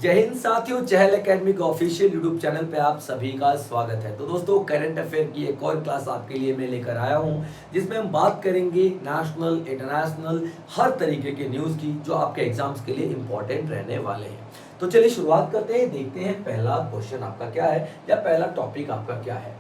जय हिंद साथियों, चहल एकेडमी के ऑफिशियल यूट्यूब चैनल पे आप सभी का स्वागत है। तो दोस्तों, करंट अफेयर की एक और क्लास आपके लिए मैं लेकर आया हूं, जिसमें हम बात करेंगे नेशनल, इंटरनेशनल, हर तरीके के न्यूज़ की जो आपके एग्जाम्स के लिए इंपॉर्टेंट रहने वाले हैं। तो चलिए शुरुआत करते हैं, देखते हैं पहला क्वेश्चन आपका क्या है या पहला टॉपिक आपका क्या है।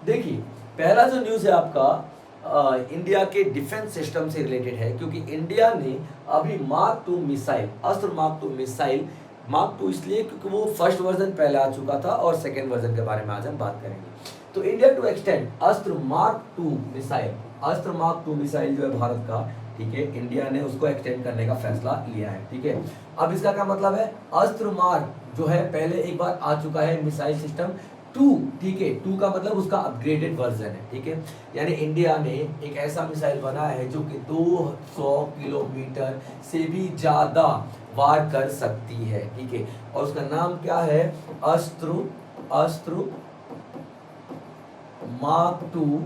देखिए, पहला जो न्यूज़ है आपका इंडिया के डिफेंस सिस्टम से रिलेटेड है, क्योंकि इंडिया ने अभी मार्क 2 मिसाइल, अस्त्र मार्क 2 मिसाइल, मार्क 2 इसलिए क्योंकि वो फर्स्ट वर्जन पहले आ चुका था और सेकेंड वर्जन के बारे में आज हम बात करेंगे। तो इंडिया टू एक्सटेंड अस्त्र मार्क 2 मिसाइल, अस्त्र मार्क 2 मिसाइल जो है भारत का, ठीक है, इंडिया ने उसको एक्सटेंड करने का फैसला लिया है। ठीक है, अब इसका क्या मतलब है, अस्त्र मार्क जो है पहले एक बार आ चुका है मिसाइल सिस्टम 2, ठीक है, 2 का मतलब उसका अपग्रेडेड वर्जन है। ठीक है, यानी इंडिया ने एक ऐसा मिसाइल बनाया है जो कि 200 किलोमीटर से भी ज्यादा वार कर सकती है। ठीक है, और उसका नाम क्या है, अस्त्र मार्क 2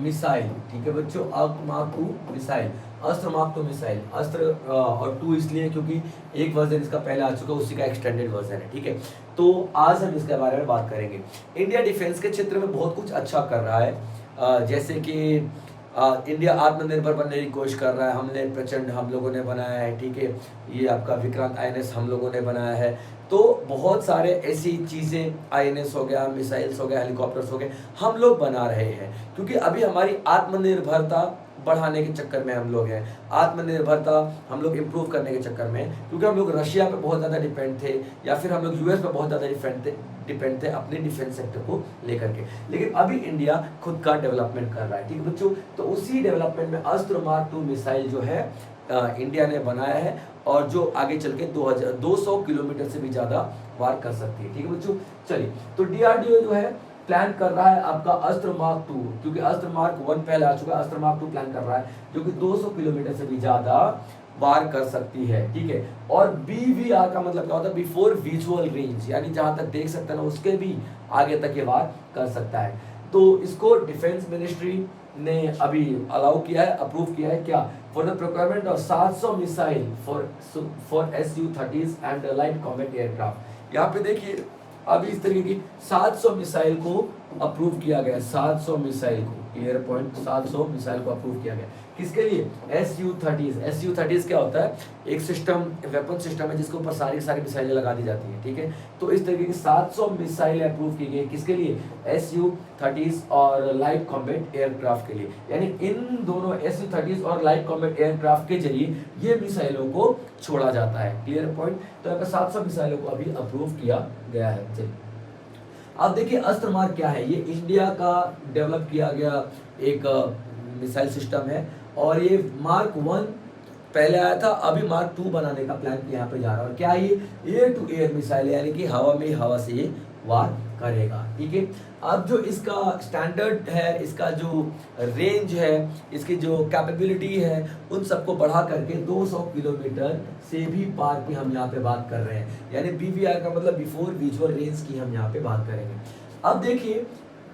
मिसाइल। ठीक है बच्चों, मार्क 2 मिसाइल, अस्त्र मार्क 2 मिसाइल, अस्त्र और 2 इसलिए क्योंकि एक वर्जन इसका पहले आ चुका है, उसी का एक्सटेंडेड वर्जन है। ठीक है, तो आज हम इसके बारे में बात करेंगे। इंडिया डिफेंस के क्षेत्र में बहुत कुछ अच्छा कर रहा है, जैसे कि इंडिया आत्मनिर्भर बनने की कोशिश कर रहा है। हमने प्रचंड हम लोगों ने बनाया है। ठीक है, ये आपका विक्रांत आईएनएस हम लोगों ने बनाया है। तो बहुत सारे ऐसी चीज़ें, आईएनएस हो गया, मिसाइल्स हो गया, हेलीकॉप्टर्स हो गए, हम लोग बना रहे हैं, क्योंकि अभी हमारी आत्मनिर्भरता बढ़ाने के चक्कर में हम लोग हैं। आत्मनिर्भरता हम लोग इम्प्रूव करने के चक्कर में, क्योंकि हम लोग रशिया पे बहुत ज़्यादा डिपेंड थे, या फिर हम लोग यूएस पे बहुत ज़्यादा डिपेंड थे अपने डिफेंस सेक्टर को लेकर के। लेकिन अभी इंडिया खुद का डेवलपमेंट कर रहा है। ठीक है बच्चों, तो उसी डेवलपमेंट में अस्त्र मार्क 2 मिसाइल जो है इंडिया ने बनाया है, और जो आगे चल के 200 किलोमीटर से भी ज़्यादा वार कर सकती है। ठीक है बच्चों, चलिए, तो डीआरडीओ जो है प्लान कर रहा है आपका अस्त्र मार्क 2, क्योंकि अस्त्र मार्क 1 पहले आ चुका है, अस्त्र मार्क 2 प्लान कर रहा है जो कि 200 किलोमीटर से भी ज्यादा वार कर सकती है। ठीक है, और बीवीआर का मतलब क्या होता है, बिफोर विजुअल रेंज, यानी जहां तक देख सकते हैं ना उसके भी आगे तक ये वार कर सकता है। तो इसको डिफेंस मिनिस्ट्री ने अभी अलाउ किया है, अप्रूव किया है, क्या, for the procurement of 700 missile for SU-30s and light combat aircraft. यहाँ पे देखिए, अभी इस तरीके की 700 मिसाइल को अप्रूव किया गया, 700 मिसाइल को, क्लियर पॉइंट, 700 मिसाइल को अप्रूव किया गया। किसके लिए, SU-30s। SU-30s क्या होता है, एक सिस्टम, वेपन सिस्टम है जिसके ऊपर सारी मिसाइलें लगा दी जाती है। ठीक है, तो इस तरीके की 700 मिसाइलें अप्रूव की गई, किसके लिए, SU-30s और लाइट कॉम्बैट एयरक्राफ्ट के लिए। यानी इन दोनों SU-30s और लाइट कॉम्बैट एयरक्राफ्ट के जरिए ये मिसाइलों को छोड़ा जाता है, क्लियर पॉइंट। तो यहाँ पे 700 मिसाइलों को अभी अप्रूव किया गया है। चलिए, अब देखिए अस्त्र मार्क क्या है, ये इंडिया का डेवलप किया गया एक मिसाइल सिस्टम है, और ये मार्क 1 पहले आया था, अभी मार्क 2 बनाने का प्लान यहाँ पे जा रहा है। और क्या ये एयर टू एयर मिसाइल है, यानी कि हवा में हवा से ये वार करेगा। ठीक है, अब जो इसका स्टैंडर्ड है, इसका जो रेंज है, इसकी जो कैपेबिलिटी है, उन सबको बढ़ा करके 200 किलोमीटर से भी पार की हम यहाँ पे बात कर रहे हैं। यानी बीवीआर का मतलब बिफोर विजुअल रेंज की हम यहाँ पे बात करेंगे। अब देखिए,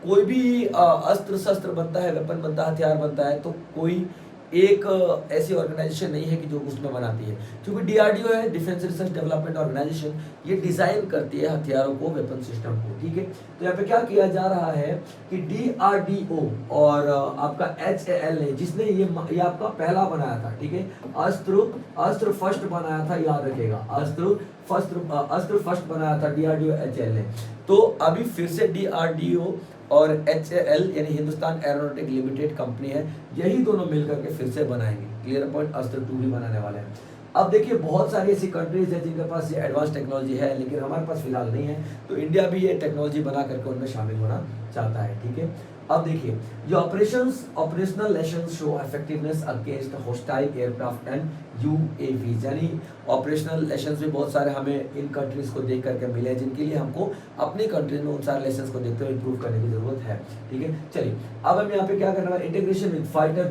कोई भी अस्त्र शस्त्र बनता है, वेपन बनता है, हथियार बनता है, तो कोई एक ऐसी ऑर्गेनाइजेशन नहीं है कि जो उसमें बनाती है, क्योंकि डीआरडीओ है, डिफेंस रिसर्च डेवलपमेंट ऑर्गेनाइजेशन, ये डिजाइन करती है हथियारों को, वेपन सिस्टम को। ठीक है, तो यहाँ पे क्या किया जा रहा है कि डीआरडीओ और आपका HAL ने, जिसने ये आपका पहला बनाया था। ठीक है, अस्त्र फर्स्ट बनाया था, याद रखेगा, अस्त्र फर्स्ट बनाया था डीआरडीओ HAL ने। तो अभी फिर से डीआरडीओ और HAL यानी हिंदुस्तान एरोनॉटिक लिमिटेड कंपनी है, यही दोनों मिलकर के फिर से बनाएंगे, क्लियर पॉइंट, अस्त्र 2 भी बनाने वाले हैं। अब देखिए, बहुत सारी ऐसी कंट्रीज है जिनके पास ये एडवांस टेक्नोलॉजी है, लेकिन हमारे पास फिलहाल नहीं है, तो इंडिया भी ये टेक्नोलॉजी बना करके उनमें शामिल होना चाहता है। ठीक है, अब देखिए, ये operational lessons show effectiveness against hostile aircraft and UAVs, यानी ऑपरेशनल लेसन्स भी बहुत सारे हमें इन कंट्रीज को देख करके मिले हैं, जिनके लिए हमको अपनी कंट्रीज में उन सारे लेसन्स को देखते हुए इंप्रूव करने की जरूरत है। ठीक है, चलिए, अब हम यहाँ पे क्या करना है, इंटीग्रेशन विद फाइटर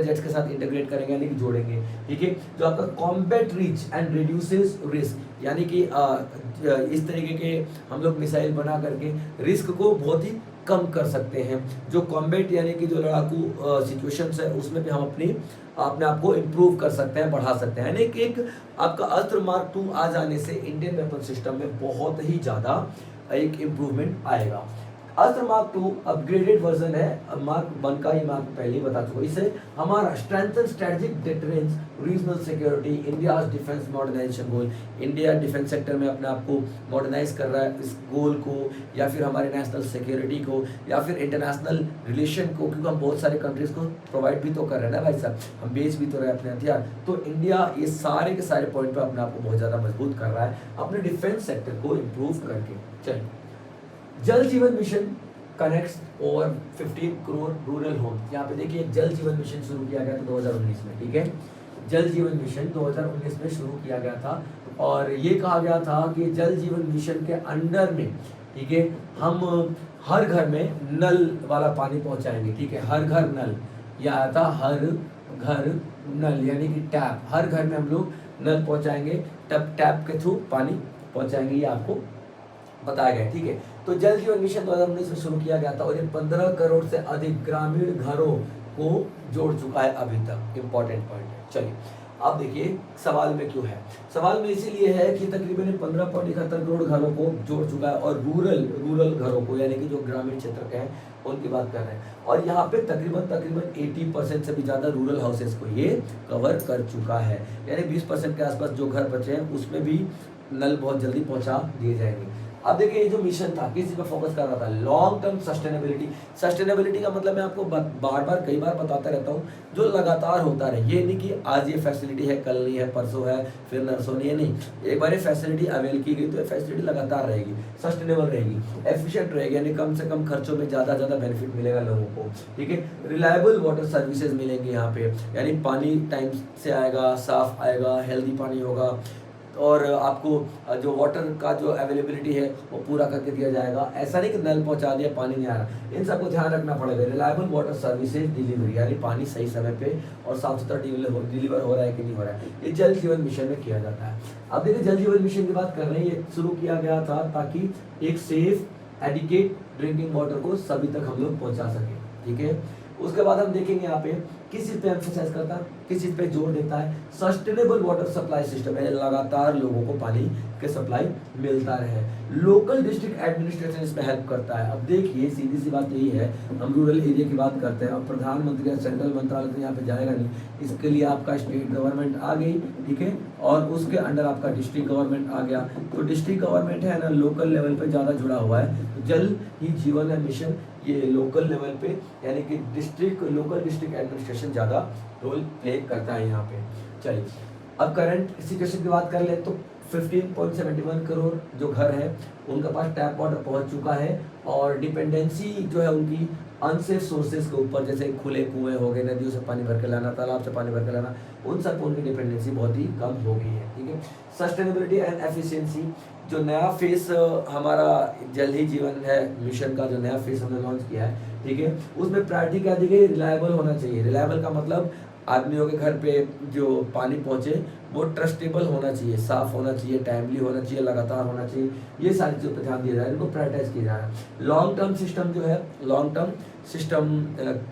जेट्स के साथ इंटीग्रेट करेंगे, यानी कि जोड़ेंगे। ठीक है, जो आपका combat reach and reduces risk, यानी कि इस तरीके के हम लोग मिसाइल बना करके रिस्क को बहुत ही कम कर सकते हैं। जो कॉम्बैट यानी कि जो लड़ाकू सिचुएशंस है उसमें भी हम अपने आप को इम्प्रूव कर सकते हैं, बढ़ा सकते हैं। यानी कि एक आपका अस्त्र मार्क 2 आ जाने से इंडियन वेपन सिस्टम में बहुत ही ज़्यादा एक इम्प्रूवमेंट आएगा। अस्त्र मार्क 2 अपग्रेडेड वर्जन है, मार्क 1 का ही मार्क पहले ही बता चुका हूं। इससे हमारा strengthen strategic difference, regional security, India defence modernisation goal, India defence sector में अपने आप को मॉडर्नाइज कर रहा है, इस गोल को या फिर हमारे नेशनल सिक्योरिटी को या फिर इंटरनेशनल रिलेशन को, क्योंकि हम बहुत सारे कंट्रीज को प्रोवाइड भी तो कर रहे हैं ना भाई साहब, हम बेच भी तो रहे हैं अपने हथियार। तो इंडिया ये सारे के सारे पॉइंट पर अपने आप को बहुत ज़्यादा मजबूत कर रहा है अपने डिफेंस सेक्टर को इम्प्रूव करके। चलिए, जल जीवन mission connects over 15 crore rural home. यहाँ पे देखिए जल जीवन मिशन शुरू किया गया था 2019 में, ठीक है। जल जीवन मिशन 2019 में शुरू किया गया था और ये कहा गया था कि जल जीवन मिशन के अंडर में, ठीक है, हम हर घर में नल वाला पानी पहुंचाएंगे, ठीक है। हर घर नल, यह आया था हर घर नल यानी कि टैप, हर घर में हम लोग नल पहुंचाएंगे, टैप के थ्रू पानी पहुंचाएंगे, ये आपको बताया गया, ठीक है। तो जल जीवन मिशन 2019 में शुरू किया गया था और ये 15 करोड़ से अधिक ग्रामीण घरों को जोड़ चुका है अभी तक। इंपॉर्टेंट पॉइंट है। चलिए अब देखिए सवाल में क्यों है, सवाल में इसीलिए है कि तकरीबन 15.71 करोड़ घरों को जोड़ चुका है और रूरल घरों को यानी कि जो ग्रामीण क्षेत्र के हैं उनकी बात कर रहे हैं। और यहाँ पे तकरीबन 80% से भी ज़्यादा रूरल हाउसेस को ये कवर कर चुका है, यानी 20% के आसपास जो घर बचे हैं उसमें भी नल बहुत जल्दी पहुँचा दिए जाएंगे। अब देखिए ये जो मिशन था किस चीज पे फोकस कर रहा था, लॉन्ग टर्म सस्टेनेबिलिटी। सस्टेनेबिलिटी का मतलब मैं आपको बार कई बार बताता रहता हूँ, जो लगातार होता रहे। ये नहीं कि आज ये फैसिलिटी है, कल नहीं है, परसों है, फिर नरसों नहीं है, नहीं। एक बार ये फैसिलिटी अवेल की गई तो ये फैसिलिटी लगातार रहेगी, सस्टेनेबल रहेगी, एफिशिएंट रहेगी, यानी कम से कम खर्चों में ज़्यादा बेनिफिट मिलेगा लोगों को, ठीक है। रिलायबल वाटर सर्विसेज मिलेंगे यहाँ पे, यानी पानी टाइम से आएगा, साफ आएगा, हेल्दी पानी होगा और आपको जो वाटर का जो अवेलेबिलिटी है वो पूरा करके दिया जाएगा। ऐसा नहीं कि नल पहुंचा दिया पानी नहीं आ रहा, इन सबको ध्यान रखना पड़ेगा। रिलायबल वाटर सर्विसेज डिलीवरी, यानी पानी सही समय पे और साफ सुथरा डिलीवर हो रहा है कि नहीं हो रहा है, ये जल जीवन मिशन में किया जाता है। अब देखिए जल जीवन मिशन की बात कर रहे हैं, ये शुरू किया गया था ताकि एक सेफ एडिकेट ड्रिंकिंग वाटर को सभी तक हम लोग पहुँचा सकें, ठीक है। उसके बाद हम देखेंगे यहाँ पे किस चीज़ पे एम्फोसाइज करता है, किस चीज़ पे जोर देता है, सस्टेनेबल वाटर सप्लाई सिस्टम है, लगातार लोगों को पानी के सप्लाई मिलता रहे। लोकल डिस्ट्रिक्ट एडमिनिस्ट्रेशन इसमें हेल्प करता है। अब देखिए सीधी सी बात यही है, हम रूरल एरिया की बात करते हैं और प्रधानमंत्री या सेंट्रल मंत्रालय तो यहाँ पे जाएगा नहीं, इसके लिए आपका स्टेट गवर्नमेंट आ गई, ठीक है, और उसके अंडर आपका डिस्ट्रिक्ट गवर्नमेंट आ गया। तो डिस्ट्रिक्ट गवर्नमेंट है ना, लोकल लेवल पे ज़्यादा जुड़ा हुआ है। तो जल ही जीवन है मिशन, ये लोकल लेवल पे यानी कि लोकल डिस्ट्रिक्ट एडमिनिस्ट्रेशन ज़्यादा रोल प्ले करता है यहाँ पे। चलिए अब करंट सिचुएशन की बात कर ले तो 15.71 करोड़ जो घर है उनका पास टैप वाटर पहुंच चुका है और डिपेंडेंसी जो है उनकी अनसेफ सोर्सेज के ऊपर, जैसे खुले कुएं हो गए, नदियों से पानी भर के लाना, तालाब से पानी भर के लाना, उन सब पर उनकी डिपेंडेंसी बहुत ही कम हो गई है, ठीक है। सस्टेनेबिलिटी एंड एफिशिएंसी, जो नया फेस हमारा जल ही जीवन है मिशन का, जो नया फेस हमने लॉन्च किया है, ठीक है, उसमें प्रायोरिटी क्या दी गई, रिलायबल होना चाहिए। रिलायबल का मतलब आदमियों के घर पे जो पानी पहुंचे वो ट्रस्टेबल होना चाहिए, साफ होना चाहिए, टाइमली होना चाहिए, लगातार होना चाहिए, ये सारी चीज़ों पर ध्यान दिया जा रहा है, इनको प्रायोरिटाइज किया जा रहा है। लॉन्ग टर्म सिस्टम जो है, लॉन्ग टर्म सिस्टम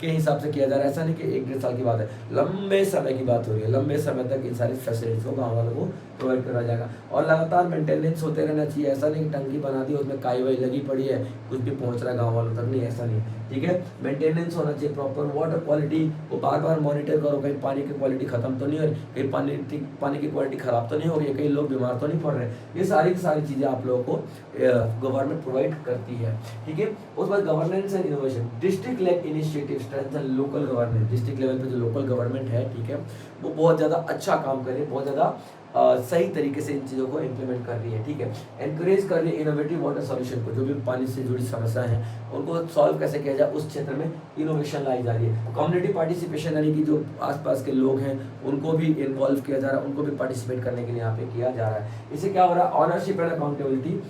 के हिसाब से किया जा रहा है, ऐसा नहीं कि 1-1.5 साल की बात है, लंबे समय की बात हो रही है, लंबे समय तक इन सारी फैसिलिटीज को गाँव वालों को प्रोवाइड करा जाएगा और लगातार मेंटेनेंस होते रहना चाहिए। ऐसा नहीं कि टंकी बना दी उसमें काई वाई लगी पड़ी है, कुछ भी पहुंच रहा है गाँव वालों तक, नहीं, ऐसा नहीं, ठीक है। मेंटेनेंस होना चाहिए प्रॉपर, वाटर क्वालिटी को बार बार मॉनिटर करो, कहीं पानी की क्वालिटी खत्म तो नहीं हो रही, कहीं पानी की क्वालिटी खराब तो नहीं हो रही है, कई लोग बीमार तो नहीं पड़ रहे हैं। ये सारी की सारी चीज़ें आप लोगों को गवर्नमेंट प्रोवाइड करती है, ठीक है। उसके बाद governance and innovation, district level initiative strengthen local government. District level पे जो लोकल गवर्नमेंट है, ठीक है, वो बहुत ज़्यादा अच्छा काम करे, बहुत ज़्यादा सही तरीके से इन चीज़ों को इम्प्लीमेंट कर रही है, ठीक है। एनकरेज कर रही है इनोवेटिव वाटर सॉल्यूशन को, जो भी पानी से जुड़ी समस्याएं हैं उनको सॉल्व कैसे किया जाए, उस क्षेत्र में इनोवेशन लाई जा रही है। कम्युनिटी पार्टिसिपेशन यानी कि जो आसपास के लोग हैं उनको भी इन्वॉल्व किया जा रहा है, उनको भी पार्टिसिपेट करने के लिए यहाँ पे किया जा रहा है। इससे क्या हो रहा है, ऑनरशिप एंड अकाउंटेबिलिटी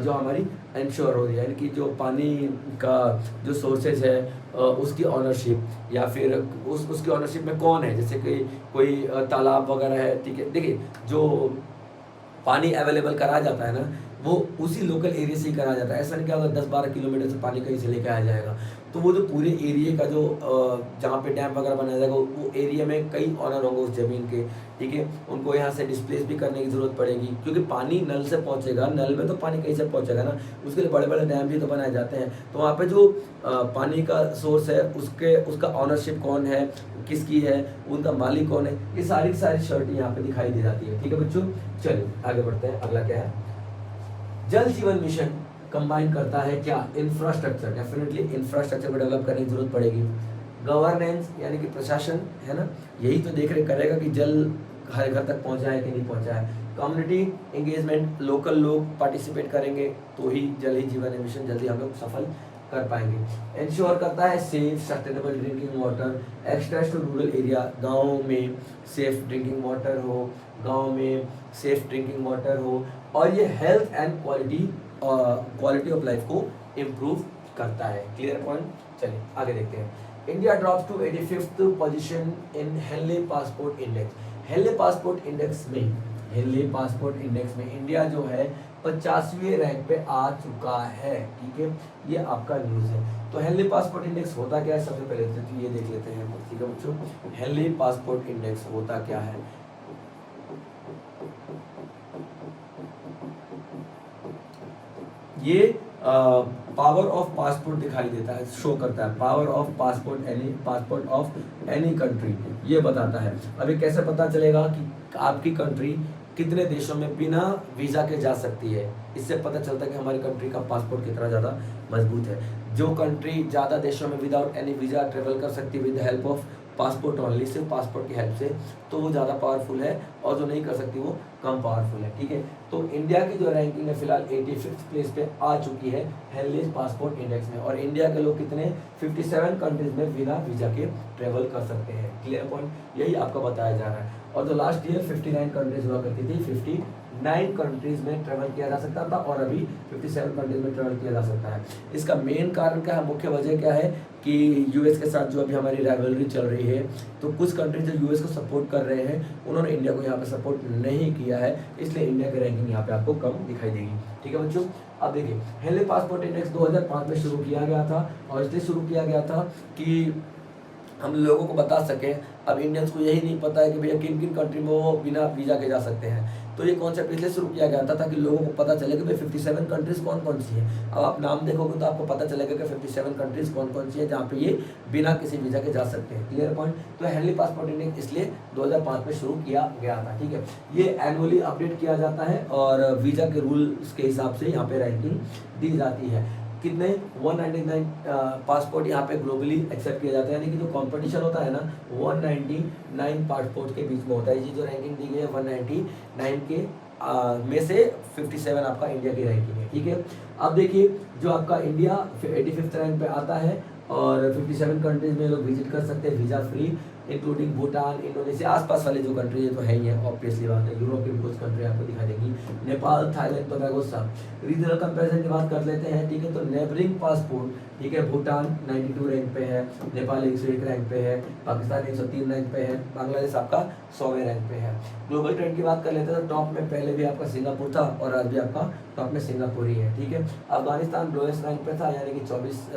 जो हमारी इंश्योर हो रही है, यानी कि जो पानी का जो सोर्सेज है उसकी ऑनरशिप या फिर उसकी ऑनरशिप में कौन है, जैसे कि कोई तालाब वगैरह है, ठीक है। देखिए जो पानी अवेलेबल करा जाता है ना, वो उसी लोकल एरिया से ही करा जाता है। ऐसा नहीं कि अगर 10-12 किलोमीटर से पानी कहीं से लेकर आया जाएगा, तो वो जो पूरे एरिया का जो जहाँ पे डैम वगैरह बनाया जाएगा वो एरिया में कई ऑनर होंगे उस ज़मीन के, ठीक है। उनको यहाँ से डिस्प्लेस भी करने की ज़रूरत पड़ेगी, क्योंकि पानी नल से पहुँचेगा, नल में तो पानी कहीं से पहुँचेगा ना, उसके लिए बड़े बड़े डैम भी तो बनाए जाते हैं। तो वहाँ पे जो पानी का सोर्स है उसका ऑनरशिप कौन है, किसकी है, उनका मालिक कौन है, ये सारी की सारी शर्ट यहाँ पे दिखाई दे जाती है, ठीक है बच्चों। चलिए आगे बढ़ते हैं। अगला क्या है, जल जीवन मिशन कंबाइन करता है क्या, इंफ्रास्ट्रक्चर, डेफिनेटली इंफ्रास्ट्रक्चर को डेवलप करने की जरूरत पड़ेगी। गवर्नेंस यानी कि प्रशासन है ना, यही तो देख रेख करेगा कि जल हर घर तक पहुंचा है कि नहीं पहुंचा है। कम्युनिटी एंगेजमेंट, लोकल लोग पार्टिसिपेट करेंगे तो ही जल ही जीवन मिशन जल्दी हम लोग सफल कर पाएंगे। इंश्योर करता है safe sustainable drinking water, extend to rural area, गाँव में सेफ ड्रिंकिंग वाटर हो, गाँव में सेफ ड्रिंकिंग वाटर हो, और ये health and quality of life को इम्प्रूव करता है। Clear point. चलिए आगे देखते हैं। India drops to 85th position in Henley passport index. Henley passport index में इंडिया जो है 50वें रैंक पे आ चुका है, ठीक है। ये आपका न्यूज़ है। तो हेनले पासपोर्ट इंडेक्स होता क्या है, सबसे पहले तो ये देख लेते हैं, ठीक है बच्चों। हेनले पासपोर्ट इंडेक्स होता क्या है, ये पावर ऑफ पासपोर्ट दिखाई देता है, शो करता है power of passport of any country, ये बताता है। अभी कैसे पता चलेगा कि आपकी कंट्री कितने देशों में बिना वीज़ा के जा सकती है, इससे पता चलता है कि हमारी कंट्री का पासपोर्ट कितना ज़्यादा मजबूत है। जो कंट्री ज़्यादा देशों में विदाउट एनी वीज़ा ट्रेवल कर सकती है with the help of passport only, सिर्फ पासपोर्ट की हेल्प से, तो वो ज़्यादा पावरफुल है, और जो नहीं कर सकती वो कम पावरफुल है, ठीक है। तो इंडिया की जो रैंकिंग है फिलहाल 85th प्लेस पे आ चुकी है हेनले पासपोर्ट इंडेक्स में, और इंडिया के लोग कितने 57 कंट्रीज में बिना वीज़ा के ट्रेवल कर सकते हैं। क्लियर पॉइंट, यही आपको बताया जा रहा है। और जो लास्ट ईयर 59 कंट्रीज हुआ करती थी, 59 कंट्रीज में ट्रेवल किया जा सकता था, और अभी 57 कंट्रीज में ट्रेवल किया जा सकता है। इसका मेन कारण क्या है, मुख्य वजह क्या है कि यूएस के साथ जो अभी हमारी राइवलरी चल रही है, तो कुछ कंट्रीज जो यूएस को सपोर्ट कर रहे हैं उन्होंने इंडिया को यहाँ पे सपोर्ट नहीं किया है, इसलिए इंडिया की रैंकिंग यहाँ पे आपको कम दिखाई देगी, ठीक है बच्चों। अब देखिए, हेनले पासपोर्ट इंडेक्स 2005 में शुरू किया गया था, और इसलिए शुरू किया गया था कि हम लोगों को बता सकें। अब इंडियंस को यही नहीं पता है कि भैया किन किन कंट्री में वो बिना वीज़ा के जा सकते हैं, तो ये कॉन्सेप्ट इसलिए शुरू किया गया था ताकि लोगों को पता चले कि भाई 57 कंट्रीज़ कौन कौन सी हैं। अब आप नाम देखोगे तो आपको पता चलेगा कि 57 कंट्रीज़ कौन कौन सी है जहाँ पे ये बिना किसी वीज़ा के जा सकते हैं। Clear point. तो हेनले पासपोर्ट इंडेक्स इसलिए 2005 में शुरू किया गया था, ठीक है। ये एनुअली अपडेट किया जाता है, और वीज़ा के रूल्स के हिसाब से यहाँ पे रैंकिंग दी जाती है। कितने 199 पासपोर्ट यहाँ पे ग्लोबली एक्सेप्ट किए जाते हैं, यानी कि जो कंपटीशन होता है ना 199 पासपोर्ट के बीच में होता है। ये जो रैंकिंग दी गई है 199 के में से 57 आपका इंडिया की रैंकिंग है, ठीक है। अब देखिए, जो आपका इंडिया 85th रैंक पे आता है, और 57 कंट्रीज में लोग विजिट कर सकते हैं visa free, including Bhutan, Indonesia, आसपास वाले जो कंट्री है तो है ही है, ऑब्वियसली बात है। यूरोप की भी कुछ कंट्री आपको दिखा देंगी, नेपाल, थाईलैंड, टोबैगो सब। रीजनल कंपैरिजन की बात कर लेते हैं, ठीक है। तो नेबरिंग पासपोर्ट, ठीक है, भूटान 92 रैंक पे है, नेपाल 101 रैंक पे है, पाकिस्तान 103 रैंक पे है, बांग्लादेश आपका 100वें रैंक पे है। ग्लोबल ट्रेंड की बात कर लेते हैं तो टॉप में पहले भी आपका सिंगापुर था, और आज भी आपका टॉप में सिंगापुर ही है, ठीक है। अफगानिस्तान लोएस्ट रैंक पे था, यानी कि 24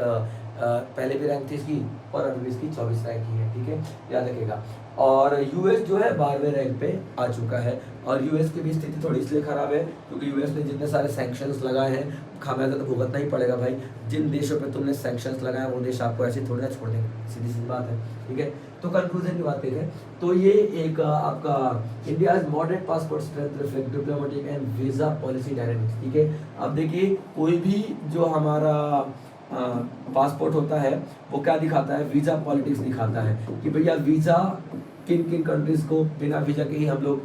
पहले भी रैंक थी इसकी, और अभी भी इसकी 24 रैंक ही है, ठीक है, याद रखिएगा। और यूएस जो है 12वें रैंक पे आ चुका है, और यूएस की भी स्थिति थोड़ी इसलिए खराब है क्योंकि यूएस ने जितने सारे सैंक्शंस लगाए हैं, खामियाजा तो भुगतना ही पड़ेगा भाई। जिन देशों पे तुमने सैंक्शंस लगाए वो देश आपको ऐसे थोड़ी ना छोड़ देंगे, सीधी सी बात है, ठीक है। तो कंक्लूजन की बात करें तो ये एक आपका India's moderate passport strength reflect diplomatic and visa policy dynamics, ठीक है। अब देखिए, कोई भी जो हमारा पासपोर्ट होता है वो क्या दिखाता है, वीज़ा पॉलिटिक्स दिखाता है कि भैया वीज़ा किन किन कंट्रीज़ को बिना वीज़ा के ही हम लोग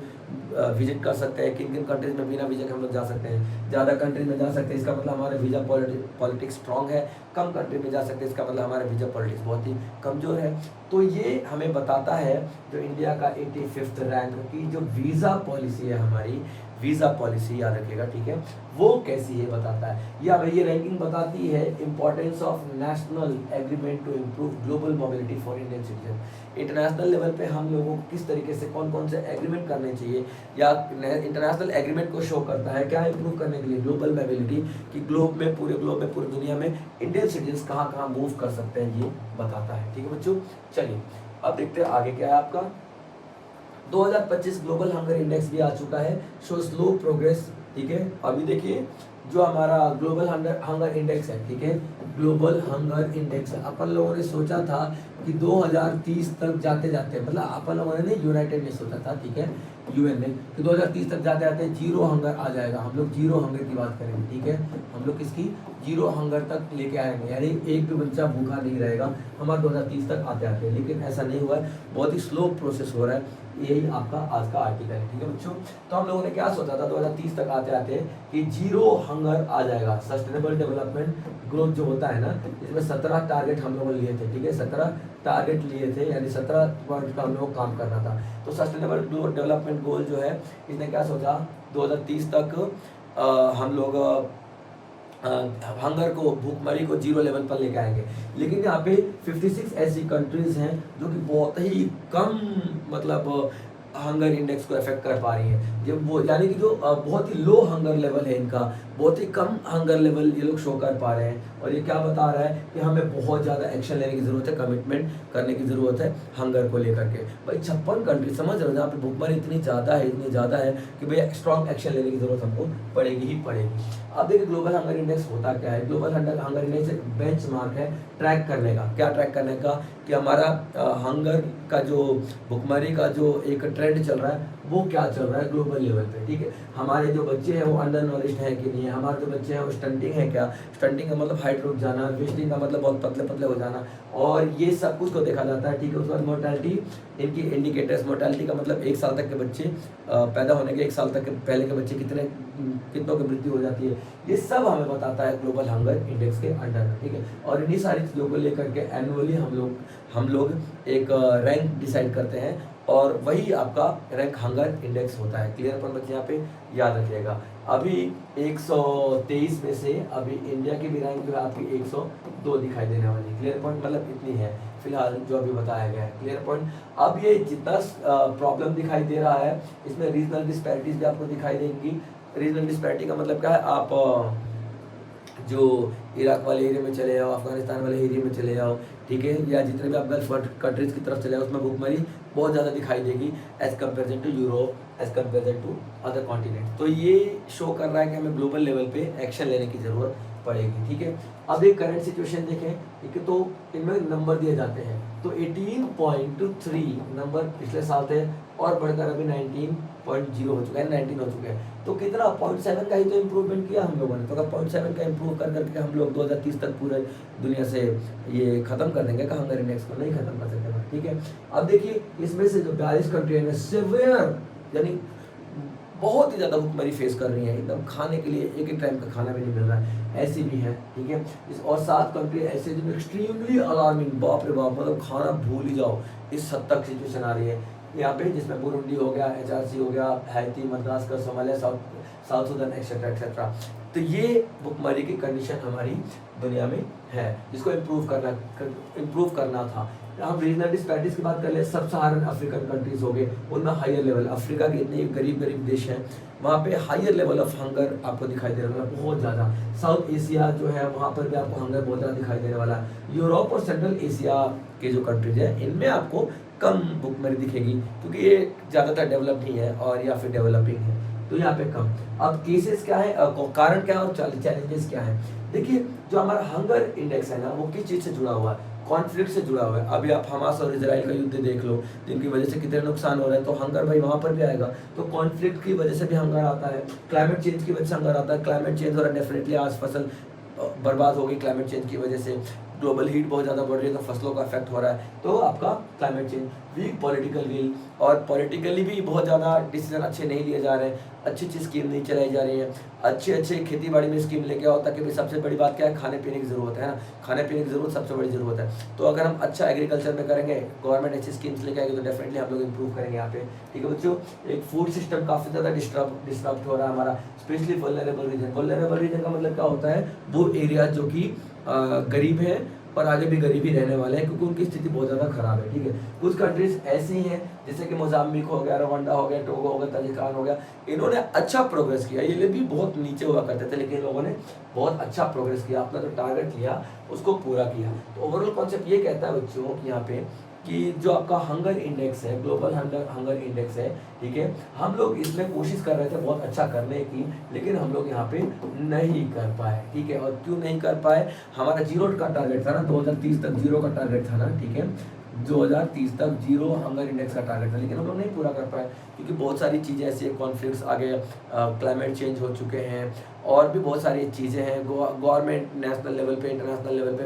विजिट कर सकते हैं, किन किन कंट्रीज़ में बिना वीज़ा के हम लोग जा सकते हैं। ज़्यादा कंट्रीज में जा सकते हैं, इसका मतलब हमारा वीज़ा पॉलिटिक्स स्ट्रॉन्ग है। कम कंट्री में जा सकते हैं, इसका मतलब हमारा वीज़ा पॉलिटिक्स बहुत ही कमज़ोर है। तो ये हमें बताता है जो इंडिया का 85th रैंक की जो वीज़ा पॉलिसी है, हमारी वीज़ा पॉलिसी याद रखिएगा, ठीक है, वो कैसी है बताता है। या ये रैंकिंग बताती है importance of national agreement to improve global mobility for Indian citizen. International level पे हम लोगों को किस तरीके से कौन कौन से एग्रीमेंट करने चाहिए चाहिए, या इंटरनेशनल एग्रीमेंट को शो करता है क्या इंप्रूव करने के लिए, ग्लोबल मोबिलिटी, कि ग्लोब में पूरे दुनिया में इंडियन सिटीजन कहाँ कहाँ मूव कर सकते हैं, ये बताता है। ठीक है बच्चों, चलिए अब देखते हैं आगे क्या है आपका। 2025 ग्लोबल हंगर इंडेक्स भी आ चुका है, शो स्लो प्रोग्रेस। ठीक है, अभी देखिए जो हमारा ग्लोबल हंगर इंडेक्स है, ठीक है, ग्लोबल हंगर इंडेक्स अपन लोगों ने सोचा था कि 2030 तक जाते जाते, मतलब अपन लोगों ने यूनाइटेड ने सोचा था, ठीक है, यूएन ने, कि 2030 तक जाते जाते जीरो हंगर आ जाएगा। हम लोग जीरो हंगर की बात करेंगे, ठीक है, हम लोग किसकी, जीरो हंगर तक लेके आएंगे, यानी एक भी बच्चा भूखा नहीं रहेगा हमारा 2030 तक आते आते। लेकिन ऐसा नहीं हुआ है, बहुत ही स्लो प्रोसेस हो रहा है। यही आपका आज का आर्टिकल है। ठीक है बच्चों, तो हम लोगों ने क्या सोचा था 2030 तक आते आते कि जीरो हंगर आ जाएगा। सस्टेनेबल डेवलपमेंट ग्रोथ जो होता है ना, इसमें 17 टारगेट हम लोगों ने लिए थे, ठीक है, 17 टारगेट लिए थे, यानी 17 पॉइंट का हम लोग काम करना था। तो सस्टेनेबल डेवलपमेंट गोल जो है, इसने क्या सोचा 2030 तक हम लोग हंगर को, भूखमरी को जीरो लेवल पर लेके आएंगे। लेकिन यहाँ पे 56 ऐसी कंट्रीज हैं जो कि बहुत ही कम, मतलब हंगर इंडेक्स को अफेक्ट कर पा रही हैं, जब वो, यानी कि जो बहुत ही लो हंगर लेवल है इनका, बहुत ही कम हंगर लेवल ये लोग शो कर पा रहे हैं। और ये क्या बता रहा है कि हमें बहुत ज़्यादा एक्शन लेने की ज़रूरत है, कमिटमेंट करने की ज़रूरत है हंगर को लेकर के। भाई 56 कंट्री, समझ रहे हो, जहाँ पे भूखमरी इतनी ज़्यादा है कि भैया स्ट्रॉन्ग एक्शन लेने की ज़रूरत हमको पड़ेगी ही पड़ेगी। अब देखिए ग्लोबल हंगर इंडेक्स होता क्या है। ग्लोबल हंगर इंडेक्स एक बेंचमार्क है ट्रैक करने का। क्या ट्रैक करने का, कि हमारा हंगर का जो, भुखमरी का जो एक ट्रेंड चल रहा है वो क्या चल रहा है ग्लोबल लेवल पे। ठीक है, हमारे जो बच्चे हैं वो अंडर नॉरिश्ड है कि नहीं है, हमारे जो बच्चे हैं वो स्टंटिंग है क्या, स्टंटिंग का मतलब हाइट रुक जाना, वेस्टिंग का मतलब बहुत पतले पतले हो जाना, और ये सब कुछ को देखा जाता है। ठीक है, उसके बाद मोर्टेलिटी, इनकी इंडिकेटर्स, मोर्टेलिटी का मतलब 1 साल तक के बच्चे, पैदा होने के 1 साल तक के पहले के बच्चे कितनों की मृत्यु हो जाती है, ये सब हमें बताता है ग्लोबल हंगर इंडेक्स के अंडर में। ठीक है, और इन्हीं सारी चीज़ों को लेकर के एनुअली हम लोग एक रैंक डिसाइड करते हैं, और वही आपका रैंक हंगर इंडेक्स होता है। क्लियर पॉइंट बच्चे यहाँ पे याद रखिएगा। अभी 123 में से अभी इंडिया की भी रैंक जो है आपकी 102 दिखाई देने वाली। क्लियर पॉइंट, मतलब इतनी है फिलहाल जो अभी बताया गया है। Clear point. अब ये जितना प्रॉब्लम दिखाई दे रहा है, इसमें रीजनल डिस्पैरिटीज भी आपको दिखाई देंगी। रीजनल डिस्पैरिटी का मतलब क्या है, आप जो इराक वाले एरिया में चले जाओ, अफगानिस्तान वाले एरिया में चले जाओ, ठीक है, या जितने भी आप गल्फ कंट्रीज की तरफ चले जाओ, उसमें भूखमरी बहुत ज़्यादा दिखाई देगी as comparison to Europe, as comparison to other continent. तो ये शो कर रहा है कि हमें ग्लोबल लेवल पे एक्शन लेने की ज़रूरत पड़ेगी। ठीक है, अब एक करंट सिचुएशन देखें, ठीक है, तो इनमें नंबर दिए जाते हैं। तो 18.3 नंबर पिछले साल थे, और बढ़कर अभी 19.0 हो चुका है, 19 हो चुके हैं। तो कितना 0.7 का ही तो इम्प्रूवमेंट किया हम लोगों ने। तो अगर 0.7 का इम्प्रूव कर करके हम लोग 2030 तक पूरे दुनिया से ये खत्म कर देंगे का हंगर इंडेक्स को, नहीं खत्म कर सकते। ठीक है, अब देखिए इसमें से जो 42 कंट्री है सेवियर, यानी बहुत ही ज़्यादा भूखमरी फेस कर रही है, एकदम खाने के लिए एक टाइम का खाना भी नहीं मिल रहा है, ऐसी भी है। ठीक है, और 7 कंट्री ऐसे जो एक्सट्रीमली अलार्मिंग, बाप रे बाप, मतलब खाना भूल ही जाओ, इस हद तक सिचुएशन आ रही है यहाँ पे, जिसमें बुरुंडी हो गया, HRC हो गया, Haiti, Madagascar, Somalia, South Sudan, etcetera etcetera. तो ये भूखमरी की कंडीशन हमारी दुनिया में है, जिसको इम्प्रूव करना था। हम रीजनल डिस्पैरिटीज की बात कर ले, सब सहारन अफ्रीकन कंट्रीज हो गए, उनमें हायर लेवल, अफ्रीका के इतने गरीब देश हैं, वहाँ पे हायर लेवल ऑफ हंगर आपको दिखाई दे रहा है बहुत ज़्यादा। साउथ एशिया जो है वहाँ पर भी आपको हंगर बहुत ज़्यादा दिखाई देने वाला है। यूरोप और सेंट्रल एशिया के जो कंट्रीज हैं, इनमें आपको कम भूखमरी दिखेगी, क्योंकि ये ज़्यादातर डेवलप नहीं है और या फिर डेवलपिंग है, तो यहाँ पे कम। अब केसेस क्या है, कारण क्या है और चैलेंजेस क्या है। देखिए जो हमारा हंगर इंडेक्स है ना, वो किस चीज़ से जुड़ा हुआ है, कॉन्फ्लिक्ट से जुड़ा हुआ है। अभी आप हमास और इजराइल का युद्ध देख लो, जिनकी वजह से कितने नुकसान हो रहे हैं, तो हंगर भाई वहाँ पर भी आएगा। तो कॉन्फ्लिक्ट की वजह से भी हंगर आता है, क्लाइमेट चेंज की वजह से हंगर आता है। क्लाइमेट चेंज हो रहा है, डेफिनेटली आज फसल बर्बाद हो गई क्लाइमेट चेंज की वजह से। ग्लोबल हीट बहुत ज़्यादा बढ़ रही है, तो फसलों का इफेक्ट हो रहा है, तो आपका climate change. Weak political will, और पॉलिटिकली भी बहुत ज़्यादा डिसीजन अच्छे नहीं लिए जा रहे हैं, अच्छी अच्छी स्कीम नहीं चलाई जा रही है। अच्छे खेती बाड़ी में स्कीम लेके आओ, ताकि भाई सबसे बड़ी बात क्या है, खाने पीने की ज़रूरत है ना, खाने पीने की ज़रूरत सबसे बड़ी ज़रूरत है। तो अगर हम अच्छा एग्रीकल्चर में करेंगे, गवर्नमेंट अच्छी स्कीम्स लेके आएगी, तो डेफिनेटली हम लोग इंप्रूव करेंगे यहाँ पे। ठीक है बच्चों, एक फूड सिस्टम काफ़ी ज़्यादा डिस्टर्ब हो रहा है हमारा, specially vulnerable region. Vulnerable region का मतलब क्या होता है, वो एरिया जो कि गरीब है और आगे भी गरीबी रहने वाले हैं, क्योंकि उनकी स्थिति बहुत ज़्यादा खराब है, ठीक है। कुछ कंट्रीज ऐसी हैं जैसे कि मोजाम्बिक हो गया, रवांडा हो गया, टोगो हो गया, ताजिकिस्तान हो गया, इन्होंने अच्छा प्रोग्रेस किया। ये लोग भी बहुत नीचे हुआ करते थे, लेकिन इन लोगों ने बहुत अच्छा प्रोग्रेस किया, अपना जो टारगेट लिया उसको पूरा किया। तो ओवरऑल कॉन्सेप्ट ये कहता है बच्चों कि यहाँ पे कि जो आपका हंगर इंडेक्स है, ग्लोबल हंगर इंडेक्स है, ठीक है, हम लोग इसमें कोशिश कर रहे थे बहुत अच्छा करने की, लेकिन हम लोग यहाँ पे नहीं कर पाए, ठीक है। और क्यों नहीं कर पाए, हमारा जीरो का टारगेट था ना, 2030 तक जीरो का टारगेट था ना, ठीक है, 2030 तक जीरो हंगर इंडेक्स का टारगेट था, लेकिन हम लोग नहीं पूरा कर पाए, क्योंकि बहुत सारी चीज़ें ऐसी हैं, कॉन्फ्लिक्ट्स आ गए, क्लाइमेट चेंज हो चुके हैं, और भी बहुत सारी चीज़ें हैं। गवर्नमेंट नेशनल लेवल पे, इंटरनेशनल लेवल पे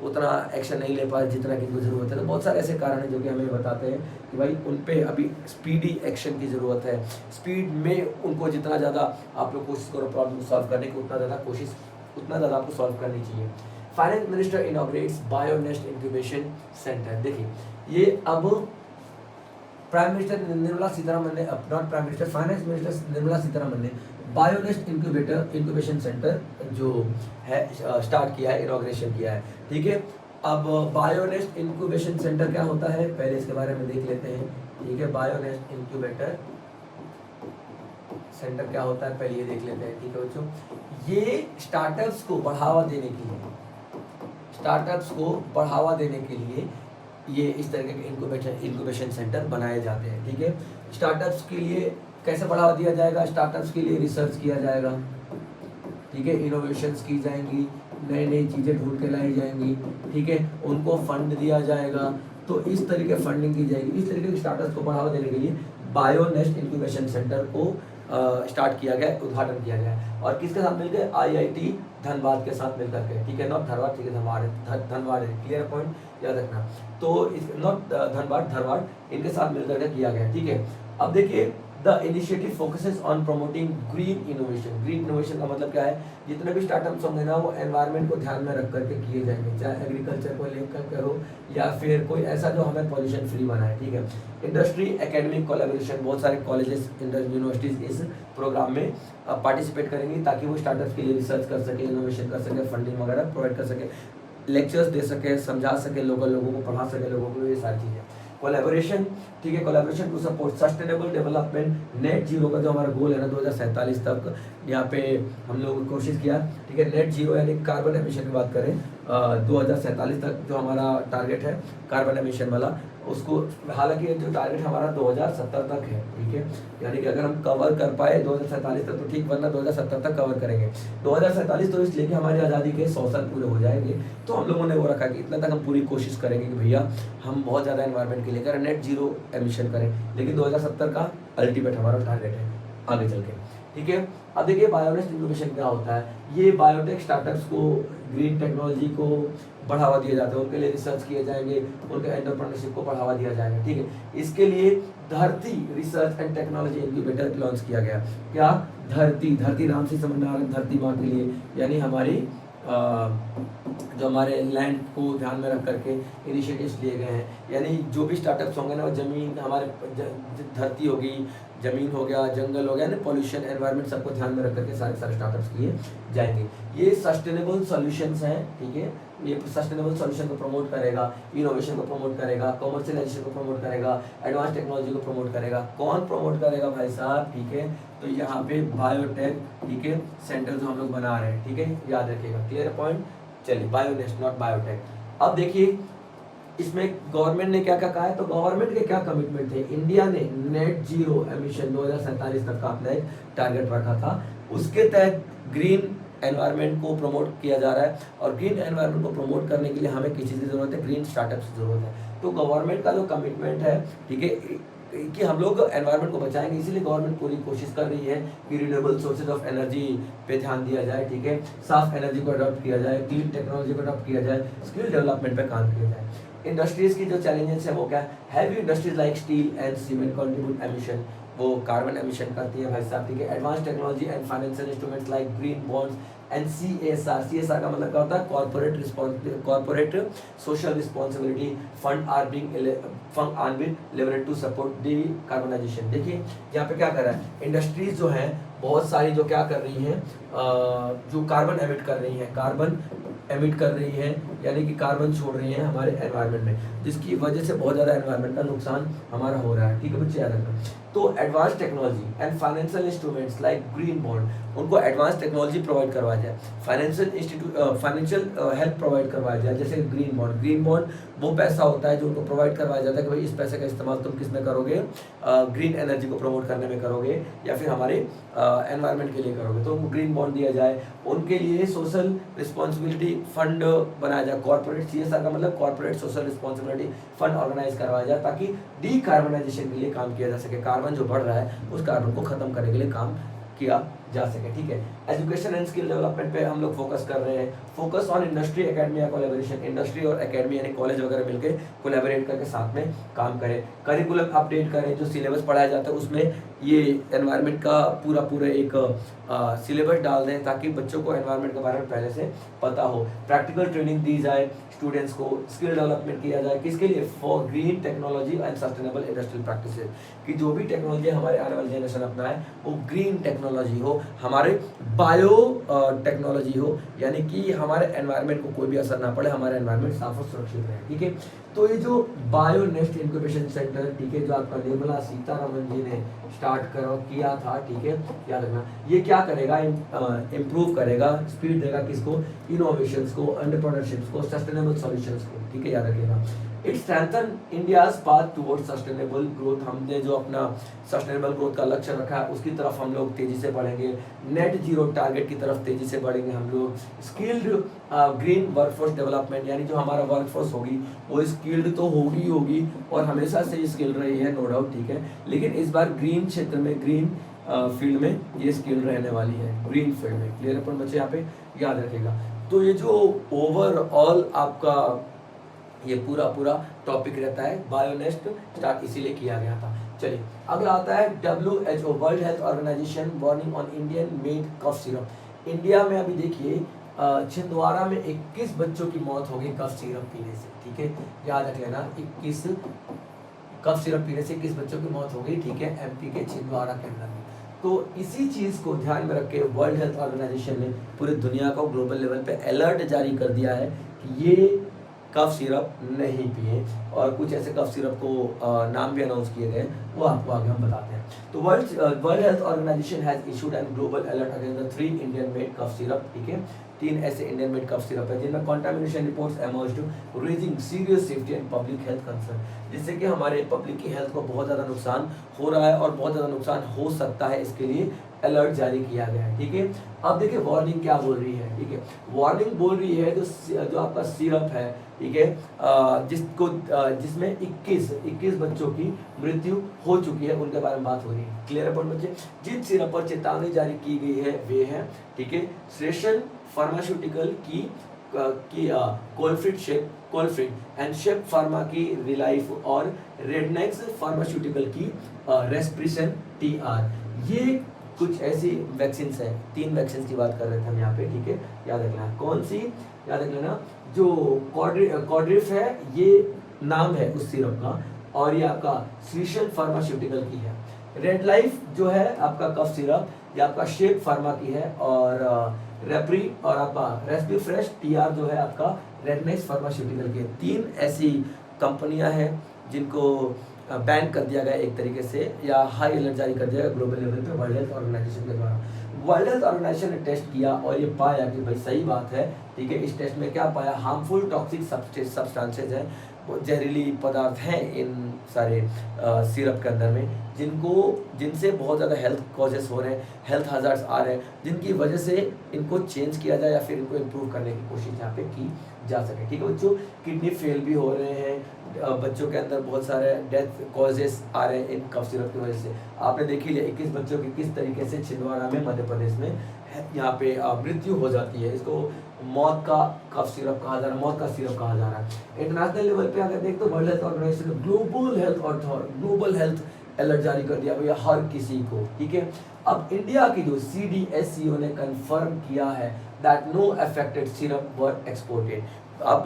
उतना एक्शन नहीं ले पाए जितना कि इनको ज़रूरत है। तो बहुत सारे ऐसे कारण हैं जो कि हमें बताते हैं कि भाई उन पे अभी स्पीडी एक्शन की ज़रूरत है। स्पीड में उनको जितना ज़्यादा आप लोग कोशिश करो प्रॉब्लम सॉल्व करने की, उतना ज़्यादा आपको सॉल्व करनी चाहिए। Finance minister inaugurates Bionest incubation centre. देखिए, ये अब प्राइम मिनिस्टर निर्मला सीतारमन ने, not prime minister, finance minister Nirmala Sitharaman ने बायोनेस्ट इंक्यूबेशन सेंटर जो है स्टार्ट किया है, इनॉग्रेशन किया है, ठीक है। अब बायोनेस्ट इंक्यूबेशन सेंटर क्या होता है, पहले इसके बारे में देख लेते हैं, ठीक है। बायोनेस्ट इंक्यूबेटर सेंटर क्या होता है, पहले ये देख लेते हैं, ठीक है बच्चों। ये स्टार्टअप्स को बढ़ावा देने के लिए ये इस तरह के इंक्यूबेशन सेंटर बनाए जाते हैं, ठीक है। स्टार्टअप्स के लिए कैसे बढ़ावा दिया जाएगा, स्टार्टअप्स के लिए रिसर्च किया जाएगा, ठीक है, इनोवेशंस की जाएंगी, नई चीज़ें ढूंढ के लाई जाएंगी, ठीक है, उनको फंड दिया जाएगा, तो इस तरीके फंडिंग की जाएगी। इस तरीके के स्टार्टअप्स को बढ़ावा देने के लिए बायोनेस्ट इंक्यूबेशन सेंटर को स्टार्ट किया गया, उद्घाटन किया गया है। और किसके साथ मिलकर, IIT धनबाद के साथ मिलकर के, ठीक है, नॉट धनबाद, ठीक है, धनबाद है, क्लियर पॉइंट याद रखना। तो नॉट धनबाद इनके साथ मिलकर के किया गया, ठीक है। अब देखिए, the initiative focuses on promoting green innovation. Green innovation का मतलब क्या है, जितने भी स्टार्टअप्स होंगे ना वो एनवायरनमेंट को ध्यान में रख करके किए जाएंगे, चाहे एग्रीकल्चर को लेकर के हो या फिर कोई ऐसा जो हमें पॉल्यूशन फ्री बनाए, ठीक है। इंडस्ट्री एकेडमिक कोलैबोरेशन, बहुत सारे कॉलेजेस, यूनिवर्सिटीज इस प्रोग्राम में पार्टिसिपेट करेंगी, ताकि वो स्टार्टअप्स के लिए रिसर्च कर सके, इनोवेशन कर सके, फंडिंग वगैरह प्रोवाइड कर सके, लेक्चर्स दे सके, समझा सके, लोगों को पढ़ा सके, लोगों को, ये सारी चीज़ें। कोलैबोरेशन, ठीक है, collaboration to support sustainable development, net zero का जो हमारा गोल है ना 2047 तक, यहाँ पे हम लोग कोशिश किया, ठीक है। नेट जीरो यानी कार्बन एमिशन की बात करें, 2047 तक जो हमारा टारगेट है कार्बन एमिशन वाला, उसको, हालांकि जो टारगेट हमारा 2070 तक है, ठीक है, यानी कि अगर हम कवर कर पाए 2047 तक तो ठीक, वरना 2070 तक कवर करेंगे। 2047 तो इसलिए कि हमारी आज़ादी के 100 साल पूरे हो जाएंगे, तो हम लोगों ने वो रखा कि इतना तक हम पूरी कोशिश करेंगे कि भैया हम बहुत ज़्यादा एनवायरनमेंट के लिए करें, नेट जीरो एमिशन करें, लेकिन 2070 का अल्टीमेट हमारा टारगेट है आगे चल के, ठीक है। अब देखिए, बायोनेस्ट इंक्यूबेशन क्या होता है, ये बायोटेक स्टार्टअप्स को, ग्रीन टेक्नोलॉजी को बढ़ावा दिया जाता है, उनके लिए रिसर्च किए जाएंगे, उनके एंटरप्रेन्योरशिप को बढ़ावा दिया जाएगा, ठीक है। इसके लिए धरती research and technology incubator launch किया गया। क्या, धरती नाम से समझ में आ रहा है, धरती माँ के लिए, यानी हमारी जो हमारे लैंड को ध्यान में रख करके इनिशिएटिव्स लिए गए हैं, यानी जो भी स्टार्टअप्स होंगे ना, वो ज़मीन, हमारे धरती होगी, ज़मीन हो गया, जंगल हो गया, ना पॉल्यूशन, एनवायरनमेंट, सबको ध्यान में रख करके सारे स्टार्टअप्स किए जाएंगे। ये सस्टेनेबल सॉल्यूशंस हैं, ठीक है, ये सस्टेनेबल सॉल्यूशन को प्रमोट करेगा, इनोवेशन को प्रमोट करेगा, कमर्शियलाइजेशन को प्रमोट करेगा, एडवांस टेक्नोलॉजी को प्रमोट करेगा। कौन प्रमोट करेगा भाई साहब, ठीक है, तो यहाँ पे बायोटेक, ठीक है, सेंटर जो हम लोग बना रहे हैं, ठीक है, याद रखिएगा, क्लियर पॉइंट। चलिए, बायोनेस्ट नॉट बायोटेक। अब देखिए, इसमें गवर्नमेंट ने क्या क्या कहा है, तो गवर्नमेंट के क्या कमिटमेंट थे, इंडिया ने नेट जीरो एमिशन 2047 तक का अपना एक टारगेट रखा था, उसके तहत ग्रीन एनवायरनमेंट को प्रमोट किया जा रहा है, और ग्रीन एनवायरनमेंट को प्रमोट करने के लिए हमें किस चीज़ की ज़रूरत है, ग्रीन स्टार्टअप्स की ज़रूरत है। तो गवर्नमेंट का जो कमिटमेंट है, ठीक है, कि हम लोग एनवायरनमेंट को बचाएंगे, इसीलिए गवर्नमेंट पूरी कोशिश कर रही है कि रिन्यूएबल सोर्सेज ऑफ एनर्जी पे ध्यान दिया जाए, ठीक है, साफ एनर्जी को अडॉप्ट किया जाए, क्लीन टेक्नोलॉजी को अडॉप्ट किया जाए, स्किल डेवलपमेंट पे काम किया जाए। इंडस्ट्रीज की जो चैलेंजेस है वो क्या है, heavy industries like steel and cement contribute emission, वो कार्बन एमिशन करती है भाई साहब, ठीक है। Advance technology and financial instruments like green bonds and CSR का मतलब क्या होता है, corporate social responsibility fund are being leverage to support decarbonisation. देखिए यहाँ पे क्या कर रहा है, इंडस्ट्रीज जो है बहुत सारी जो क्या कर रही हैं, जो कार्बन एमिट कर रही है, यानी कि कार्बन छोड़ रही है हमारे एनवायरनमेंट में, जिसकी वजह से बहुत ज़्यादा एनवायरनमेंट का नुकसान हमारा हो रहा है। ठीक है बच्चे, याद रखना। तो advance technology and financial instruments like green bond, उनको एडवांस टेक्नोलॉजी प्रोवाइड करवाया जाए, फाइनेंशियल हेल्प प्रोवाइड करवाया जाए, जैसे ग्रीन बॉन्ड वो पैसा होता है जो उनको प्रोवाइड करवाया जाता है कि भाई इस पैसे का इस्तेमाल तुम किस में करोगे, ग्रीन एनर्जी को प्रमोट करने में करोगे या फिर हमारे एनवायरनमेंट के लिए करोगे, तो उनको ग्रीन बॉन्ड दिया जाए। उनके लिए सोशल रिस्पॉन्सिबिलिटी फंड बनाया जाए, कॉर्पोरेट CSR का मतलब corporate social responsibility fund organise करवाया जाए, ताकि डीकार्बनाइजेशन के लिए काम किया जा सके, कार्बन जो बढ़ रहा है उस कार्बन को खत्म करने के लिए काम किया जा सके। ठीक है, एजुकेशन एंड स्किल डेवलपमेंट पे हम लोग फोकस कर रहे हैं, focus on industry academia collaboration, industry और एकेडमी यानी कॉलेज वगैरह मिलके कोलैबोरेट करके साथ में काम करें, करिकुलम अपडेट करें, जो सिलेबस पढ़ाया जाता है उसमें ये एनवायरनमेंट का पूरा एक सिलेबस डाल दें, ताकि बच्चों को एनवायरनमेंट के बारे में पहले से पता हो, प्रैक्टिकल ट्रेनिंग दी जाए स्टूडेंट्स को, स्किल डेवलपमेंट किया जाए, किसके लिए, for green technology and sustainable industrial practices, कि जो भी टेक्नोलॉजी हमारे आने वाली जनरेशन अपनाए वो ग्रीन टेक्नोलॉजी हो, हमारे बायो टेक्नोलॉजी हो, यानी कि हमारे एनवायरनमेंट को कोई भी असर ना पड़े, हमारे एनवायरनमेंट साफ और सुरक्षित रहे। ठीक है, तो ये जो बायो नेस्ट इंक्यूबेशन सेंटर, ठीक है, जो आपका निर्मला सीतारमन जी ने स्टार्ट किया था, ठीक है, याद रखना, ये क्या करेगा, इम्प्रूव करेगा, स्पीड देगा किसको, इनोवेशंस को, एंटरप्रेन्योरशिप को, सस्टेनेबल सॉल्यूशंस को। ठीक है, याद रखिएगा। It strengthen India's path towards sustainable growth, हमने जो अपना सस्टेनेबल ग्रोथ का लक्ष्य रखा है उसकी तरफ हम लोग तेजी से बढ़ेंगे, नेट जीरो टारगेट की तरफ तेजी से बढ़ेंगे हम लोग, स्किल्ड ग्रीन वर्कफोर्स डेवलपमेंट, यानी जो हमारा वर्कफोर्स होगी वो स्किल्ड तो होगी और हमेशा से स्किल्ड रही है, नो डाउट। ठीक है, लेकिन इस बार ग्रीन क्षेत्र में, ग्रीन फील्ड में ये स्किल रहने वाली है, ग्रीन फील्ड में। क्लियर अपन बच्चे यहाँ पे याद रखेगा। तो ये जो ओवरऑल आपका ये पूरा टॉपिक रहता है, बायोनेस्ट स्टार्ट इसीलिए किया गया था। चलिए अगला आता है WHO world health organisation warning on Indian made cough syrup. India में अभी देखिए छिंदवाड़ा में 21 बच्चों की मौत हो गई कफ सिरप पीने से। ठीक है, याद रख लेना, 21 कफ सिरप पीने से 21 बच्चों की मौत हो गई। ठीक है, MP के छिंदवाड़ा के अंदर में। तो इसी चीज़ को ध्यान में रख के वर्ल्ड हेल्थ ऑर्गेनाइजेशन ने पूरी दुनिया को ग्लोबल लेवल पे अलर्ट जारी कर दिया है कि ये कफ सिरप नहीं पिए, और कुछ ऐसे कफ सिरप को नाम भी अनाउंस किए गए, वो आपको आगे हम बताते हैं। तो world health organisation has issued an global alert against the 3 Indian made cough syrup. ठीक है, 3 ऐसे इंडियन मेड कफ सिरप है जिनमें contamination reports emerged raising serious safety and public health concern, जिससे कि हमारे पब्लिक की हेल्थ को बहुत ज़्यादा नुकसान हो रहा है और बहुत ज़्यादा नुकसान हो सकता है, इसके लिए अलर्ट जारी किया गया है। ठीक है, अब देखिए वार्निंग क्या बोल रही है। ठीक है, वार्निंग बोल रही है जो आपका सिरप है, ठीक है, जिसमें 21 बच्चों की मृत्यु हो चुकी है, उनके बारे में बात हो रही है। क्लियर है पॉइंट बच्चे? जिन सिरप पर चेतावनी जारी की गई है वे हैं, ठीक है, श्रेष्ठ फार्मास्यूटिकल की कोलफिट एंड शेप फार्मा की रिलाइफ और रेडनेक्स फार्मास्यूटिकल की रेस्पिरेशन TR। ये कुछ ऐसी वैक्सीन है, 3 वैक्सीन की बात कर रहे थे हम यहाँ पे। ठीक है, याद रखना कौन सी, याद रख लेना, जो कॉड्रिफ है ये नाम है उस सिरप का, और ये आपका श्रीशन फार्मास्यूटिकल की है। रेड लाइफ जो है आपका कफ सिरप, ये आपका शेप फार्मा की है, और रेप्री और आपका रेस्पी फ्रेश TR जो है आपका रेडनेक्स फार्मास्यूटिकल की है। 3 ऐसी कंपनियां हैं जिनको बैन कर दिया गया एक तरीके से, या हाई अलर्ट जारी कर दिया गया ग्लोबल लेवल पे वर्ल्ड हेल्थ ऑर्गेनाइजेशन के द्वारा। वर्ल्ड हेल्थ ऑर्गेनाइजेशन ने टेस्ट किया और ये पाया कि भाई सही बात है। ठीक है, इस टेस्ट में क्या पाया, हार्मफुल टॉक्सिक सब्सटेंसेज हैं, जहरीली पदार्थ हैं इन सारे सिरप के अंदर में, जिनसे बहुत ज़्यादा हेल्थ कॉजेस हो रहे हैं, हेल्थ हजार्ड्स आ रहे हैं, जिनकी वजह से इनको चेंज किया जाए या फिर इनको इम्प्रूव करने की कोशिश यहाँ पे की जा सके। ठीक है बच्चों, किडनी फेल भी हो रहे हैं, बच्चों के अंदर बहुत सारे डेथ कॉजेस आ रहे हैं इन कफ सिरप की वजह से। आपने देखी लिया 21 बच्चों की किस तरीके से छिंदवाड़ा में मध्य प्रदेश में यहाँ पे मृत्यु हो जाती है। इसको मौत का कफ सिरप कहा जा रहा है, मौत का सिरप कहा जा रहा है। इंटरनेशनल लेवल पे अगर देख तो world health organisation global health alert जारी कर दिया भैया हर किसी को, ठीक है। अब इंडिया की जो CDSCO ने कंफर्म किया है that no affected syrup were exported. अब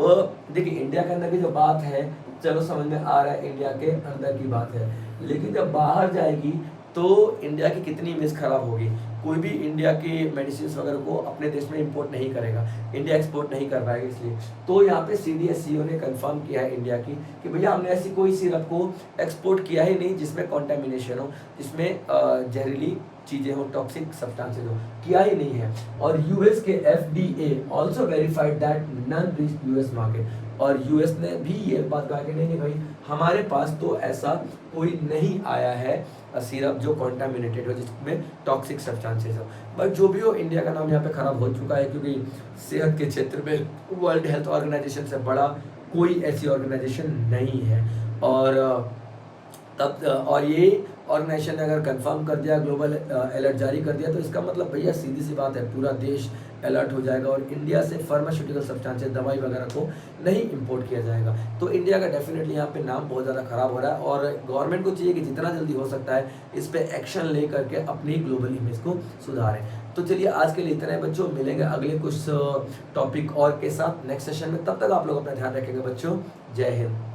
देखिए इंडिया के अंदर की जो बात है चलो समझ में आ रहा है, इंडिया के अंदर की बात है, लेकिन जब बाहर जाएगी तो इंडिया की कितनी इमेज खराब होगी। कोई भी इंडिया के मेडिसिन वगैरह को अपने देश में इंपोर्ट नहीं करेगा, इंडिया एक्सपोर्ट नहीं कर पाएगा, इसलिए तो यहाँ पे CDSCO ने कंफर्म किया है इंडिया की कि भैया हमने ऐसी कोई सिरप को एक्सपोर्ट किया ही नहीं जिसमें कॉन्टेमिनेशन हो, जिसमें जहरीली चीज़ें हो, टॉक्सिक सब्सटेंसेज हो, किया ही नहीं है। और यूएस के FDA also verified that none reach US market, और यूएस ने भी ये बात कहा कि नहीं भाई हमारे पास तो ऐसा कोई नहीं आया है सिरप जो कॉन्टामिनेटेड हो, जिसमें टॉक्सिक सब्सटेंसेस हो। बट जो भी हो इंडिया का नाम यहाँ पे खराब हो चुका है, क्योंकि सेहत के क्षेत्र में वर्ल्ड हेल्थ ऑर्गेनाइजेशन से बड़ा कोई ऐसी ऑर्गेनाइजेशन नहीं है। और ये ऑर्गेनाइजेशन ने अगर कंफर्म कर दिया, ग्लोबल अलर्ट जारी कर दिया, तो इसका मतलब भैया सीधी सी बात है पूरा देश अलर्ट हो जाएगा और इंडिया से फार्मास्यूटिकल सब्सटेंसेस दवाई वगैरह को नहीं इंपोर्ट किया जाएगा। तो इंडिया का डेफिनेटली यहाँ पे नाम बहुत ज़्यादा खराब हो रहा है और गवर्नमेंट को चाहिए कि जितना जल्दी हो सकता है इस पर एक्शन ले करके अपनी ग्लोबल इमेज को सुधारें। तो चलिए आज के लिए इतना है बच्चों, मिलेंगे अगले कुछ टॉपिक और के साथ नेक्स्ट सेशन में। तब तक आप लोग अपना ध्यान रखेंगे बच्चों। जय हिंद।